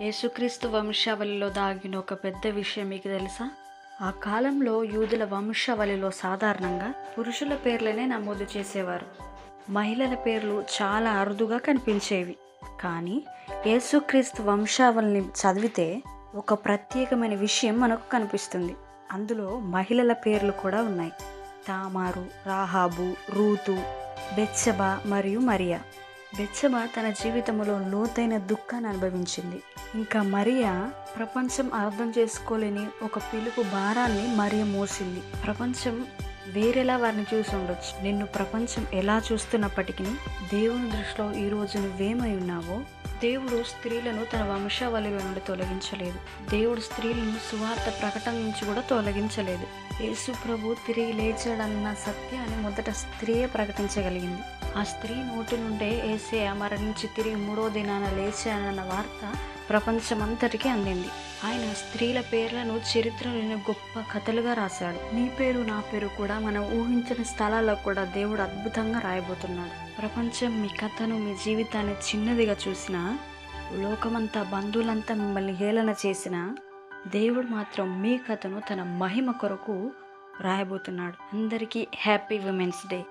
యేసుక్రీస్తు వంశావళిలో దాగిన ఒక పెద్ద విషయం మీకు తెలుసా? ఆ కాలంలో యూదుల వంశావళిలో సాధారణంగా పురుషుల పేర్లనే నమోదు చేసేవారు. మహిళల పేర్లు చాలా అరుదుగా కనిపించేవి. కానీ యేసుక్రీస్తు వంశావళిని చదివితే ఒక ప్రత్యేకమైన విషయం మనకు కనిపిస్తుంది. అందులో మహిళల పేర్లు కూడా ఉన్నాయి. తామారు, రాహాబు, రూతు, బెత్షెబ మరియు మరియా. బెత్షెబ తన జీవితంలో లోతైన దుఃఖాన్ని అనుభవించింది. ఇంకా మరియా ప్రపంచం అర్థం చేసుకోలేని ఒక పిలుపు భారాన్ని మరియ మోసింది. ప్రపంచం వేరేలా వారిని చూసి ఉండొచ్చు. నిన్ను ప్రపంచం ఎలా చూస్తున్నప్పటికీ దేవుని దృష్టిలో ఈరోజు నువ్వేమై ఉన్నావో, దేవుడు స్త్రీలను తన వంశావళిలో నుండి తొలగించలేదు. దేవుడు స్త్రీలను సువార్త ప్రకటన నుంచి కూడా తొలగించలేదు. యేసు ప్రభు తిరిగి లేచాడన్న సత్యాన్ని మొదట స్త్రీయే ప్రకటించగలిగింది. ఆ స్త్రీ నోటి నుండే యేసయ్య మరణించి తిరిగి 3వ దినాన లేచాడన్న వార్త ప్రపంచమంతటికీ అందింది. ఆయన స్త్రీల పేర్లను చరిత్రలోని గొప్ప కథలుగా రాశాడు. నీ పేరు నా పేరు కూడా మనం ఊహించని స్థలాల్లో కూడా దేవుడు అద్భుతంగా రాయబోతున్నాడు. ప్రపంచం మీ కథను, మీ జీవితాన్ని చిన్నదిగా చూసినా, లోకమంతా, బంధువులంతా మిమ్మల్ని హేళన చేసినా, దేవుడు మాత్రం మీ కథను తన మహిమ కొరకు రాయబోతున్నాడు. అందరికీ హ్యాపీ విమెన్స్ డే.